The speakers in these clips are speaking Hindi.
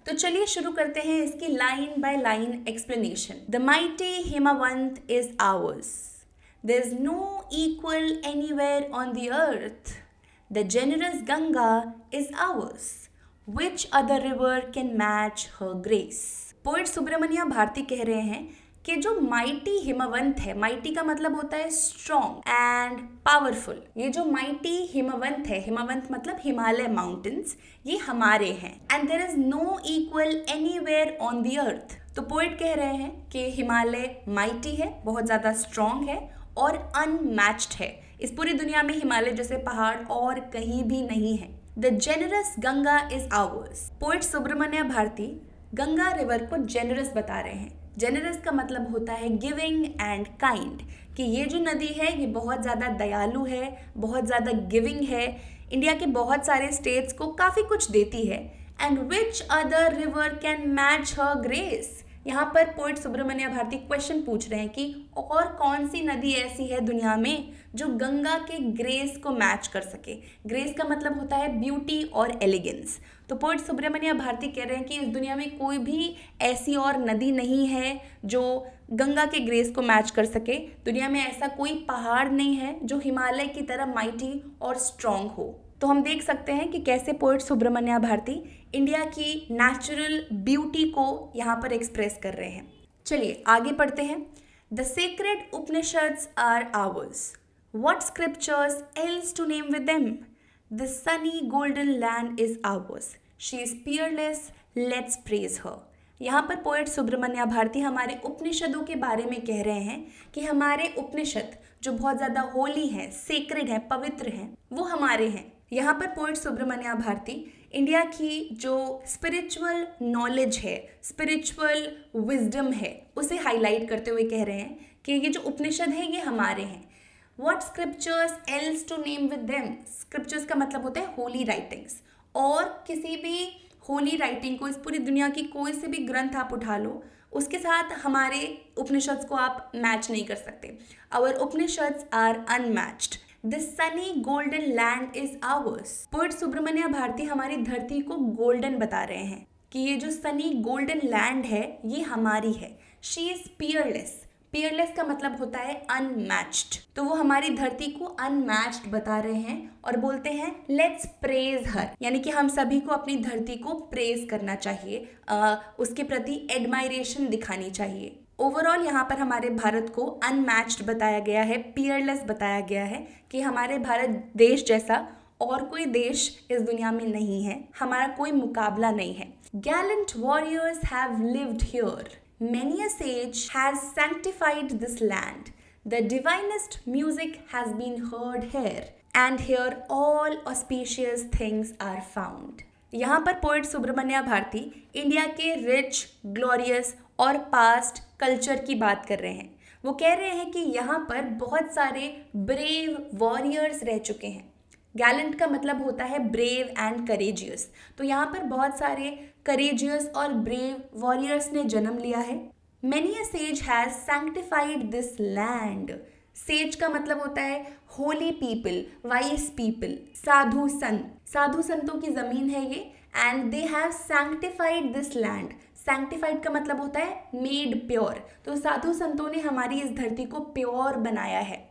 तो चलिए शुरू करते हैं इसकी line by line explanation. The mighty Himavant is ours, there is no equal anywhere on the earth. The generous Ganga is ours, which other river can match her grace. Poet Subramania Bharati कह रहे हैं कि जो माइटी हिमवंत है, माइटी का मतलब होता है स्ट्रॉन्ग एंड पावरफुल, ये जो माइटी हिमवंत है, हिमवंत मतलब हिमालय माउंटेन्स, ये हमारे हैं। And there is no equal anywhere on the earth. तो पोएट कह रहे हैं कि हिमालय माइटी है, बहुत ज़्यादा स्ट्रॉन्ग है और अनमैच्ड है। इस पूरी दुनिया में हिमालय जैसे पहाड़ और कहीं भी नहीं है। The generous Ganga is ours. Poet Subramania Bharati Ganga river को जेनरस बता रहे हैं। जेनरस का मतलब होता है गिविंग एंड काइंड, कि ये जो नदी है ये बहुत ज़्यादा दयालु है, बहुत ज़्यादा गिविंग है, इंडिया के बहुत सारे स्टेट्स को काफ़ी कुछ देती है। And which other river can match her grace. यहाँ पर पोएट सुब्रमण्य भारती क्वेश्चन पूछ रहे हैं कि और कौन सी नदी ऐसी है दुनिया में जो गंगा के ग्रेस को मैच कर सके। ग्रेस का मतलब होता है ब्यूटी और एलिगेंस। तो पोएट सुब्रमण्य भारती कह रहे हैं कि इस दुनिया में कोई भी ऐसी और नदी नहीं है जो गंगा के ग्रेस को मैच कर सके। दुनिया में ऐसा कोई पहाड़ नहीं है जो हिमालय की तरह माइटी और स्ट्रॉन्ग हो। तो हम देख सकते हैं कि कैसे पोएट सुब्रमण्य भारती इंडिया की नेचुरल ब्यूटी को यहाँ पर एक्सप्रेस कर रहे हैं। चलिए आगे पढ़ते हैं। The sacred Upanishads are ours, what scriptures else to name with them. The sunny golden land is ours, she is peerless, let's praise her. यहाँ पर पोएट सुब्रमण्य भारती हमारे उपनिषदों के बारे में कह रहे हैं कि हमारे उपनिषद जो बहुत ज़्यादा होली हैं, सेक्रेड हैं, पवित्र हैं, वो हमारे हैं। यहाँ पर पोएट सुब्रमण्य भारती इंडिया की जो स्पिरिचुअल नॉलेज है, स्पिरिचुअल विजडम है, उसे हाईलाइट करते हुए कह रहे हैं कि ये जो उपनिषद हैं ये हमारे हैं। What scriptures else to name with them? Scriptures का मतलब होता है होली राइटिंग्स, और किसी भी होली राइटिंग को, इस पूरी दुनिया की कोई से भी ग्रंथ आप उठा लो, उसके साथ हमारे उपनिषद्स को आप मैच नहीं कर सकते। Our Upanishads are unmatched. The sunny golden land is ours. Poet Subramania Bharati हमारी धरती को गोल्डन बता रहे हैं कि ये जो सनी गोल्डन लैंड है ये हमारी है। She is peerless. पियरलेस का मतलब होता है अनमैच्ड। तो वो हमारी धरती को अनमैच्ड बता रहे हैं और बोलते हैं लेट्स प्रेज हर, यानी कि हम सभी को अपनी धरती को प्रेज करना चाहिए, उसके प्रति एडमायरेशन दिखानी चाहिए। ओवरऑल यहाँ पर हमारे भारत को अनमैच्ड बताया गया है, पियरलेस बताया गया है कि हमारे भारत देश जैसा और कोई देश इस दुनिया में नहीं है, हमारा कोई मुकाबला नहीं है। Gallant warriors have lived here, many a sage has sanctified this land. The divinest music has been heard here, and here all auspicious things are found. यहाँ पर पोएट सुब्रमण्य भारती इंडिया के रिच, ग्लोरियस और पास्ट कल्चर की बात कर रहे हैं। वो कह रहे हैं कि यहाँ पर बहुत सारे ब्रेव वॉरियर्स रह चुके हैं। गैलेंट का मतलब होता है ब्रेव एंड करेजियस। तो यहाँ पर बहुत सारे करेजियस और ब्रेव वॉरियर्स ने जन्म लिया है। Many a sage has sanctified this land. Says का मतलब होता है होली पीपल, वाइस पीपल, साधु संत। साधु संतों की ज़मीन है ये। And they have sanctified this land. Sanctified का मतलब होता है मेड प्योर। तो साधु संतों ने हमारी इस धरती को प्योर बनाया है।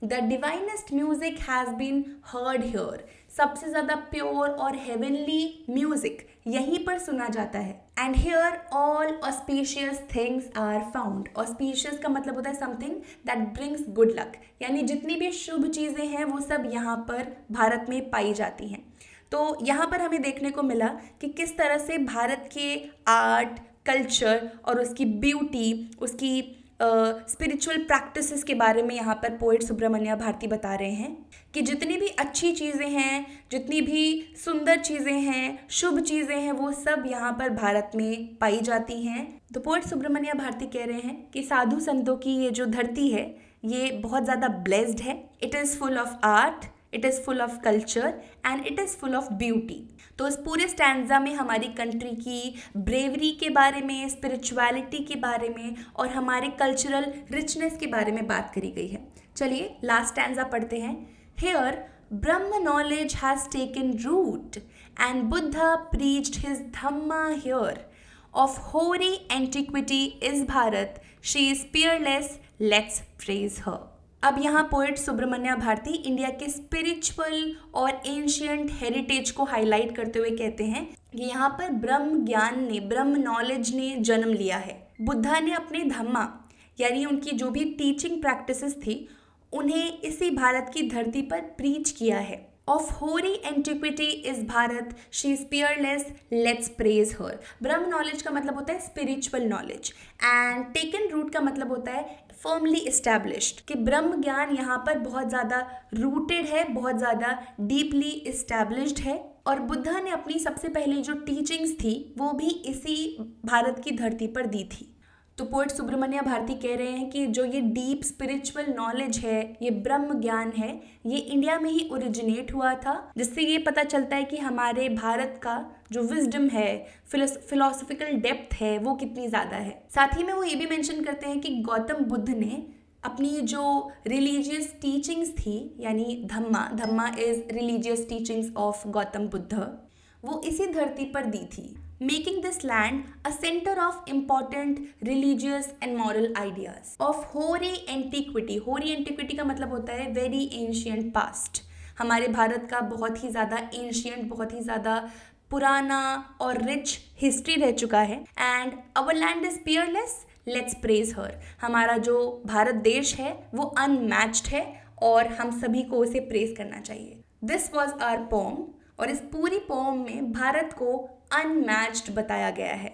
The divinest music has been heard here. सबसे ज़्यादा प्योर और हेवनली म्यूजिक यहीं पर सुना जाता है। And here all auspicious things are found. Auspicious का मतलब होता है something that brings good luck, यानी जितनी भी शुभ चीज़ें हैं वो सब यहाँ पर भारत में पाई जाती हैं। तो यहाँ पर हमें देखने को मिला कि किस तरह से भारत के आर्ट, कल्चर और उसकी ब्यूटी, उसकी स्पिरिचुअल प्रैक्टिसेस के बारे में यहाँ पर पोएट सुब्रमण्य भारती बता रहे हैं कि जितनी भी अच्छी चीज़ें हैं, जितनी भी सुंदर चीज़ें हैं, शुभ चीज़ें हैं, वो सब यहाँ पर भारत में पाई जाती हैं। तो पोएट सुब्रमण्य भारती कह रहे हैं कि साधु संतों की ये जो धरती है ये बहुत ज़्यादा ब्लेस्ड है। It is full of art, it is full of culture and it is full of beauty. तो इस पूरे स्टैंजा में हमारी कंट्री की ब्रेवरी के बारे में, स्पिरिचुअलिटी के बारे में और हमारे कल्चरल रिचनेस के बारे में बात करी गई है। चलिए लास्ट स्टैंजा पढ़ते हैं। Here Brahma knowledge has taken root and Buddha preached his Dhamma here. Of hoary antiquity is Bharat, she is peerless, let's praise her. अब यहाँ पोएट सुब्रमण्या भारती इंडिया के स्पिरिचुअल और एंशियंट हेरिटेज को हाईलाइट करते हुए कहते हैं कि यहाँ पर ब्रह्म ज्ञान ने, ब्रह्म नॉलेज ने जन्म लिया है। बुद्धा ने अपने धम्मा यानी उनकी जो भी टीचिंग प्रैक्टिसेस थी उन्हें इसी भारत की धरती पर प्रीच किया है। Of hoary antiquity is Bharat, she is peerless, let's praise her. Brahma knowledge का मतलब होता है spiritual knowledge and taken root का मतलब होता है फर्मली इस्टेब्लिश्ड, कि ब्रह्म ज्ञान यहाँ पर बहुत ज़्यादा रूटेड है, बहुत ज़्यादा डीपली इस्टेब्लिश्ड है। और बुद्धा ने अपनी सबसे पहले जो टीचिंग्स थी वो भी इसी भारत की धरती पर दी थी। तो पोएट सुब्रमण्या भारती कह रहे हैं कि जो ये डीप स्पिरिचुअल नॉलेज है, ये ब्रह्म ज्ञान है, ये इंडिया में ही ओरिजिनेट हुआ था, जिससे ये पता चलता है कि हमारे भारत का जो विजडम है, फिलोसफिकल डेप्थ है, वो कितनी ज़्यादा है। साथ ही में वो ये भी मेंशन करते हैं कि गौतम बुद्ध ने अपनी जो रिलीजियस टीचिंग्स थी यानी Dhamma is religious teachings of Gautam Buddha, वो इसी धरती पर दी थी, making this land a center of important religious and moral ideas of hoary antiquity। hoary antiquity का मतलब होता है very ancient past। हमारे भारत का बहुत ही ज़्यादा ancient, बहुत ही ज़्यादा पुराना और rich history रह चुका है। and our land is peerless, let's praise her। हमारा जो भारत देश है वो unmatched है और हम सभी को उसे प्रेज करना चाहिए। This was our poem और इस पूरी पोम में भारत को अनमैच्ड बताया गया है।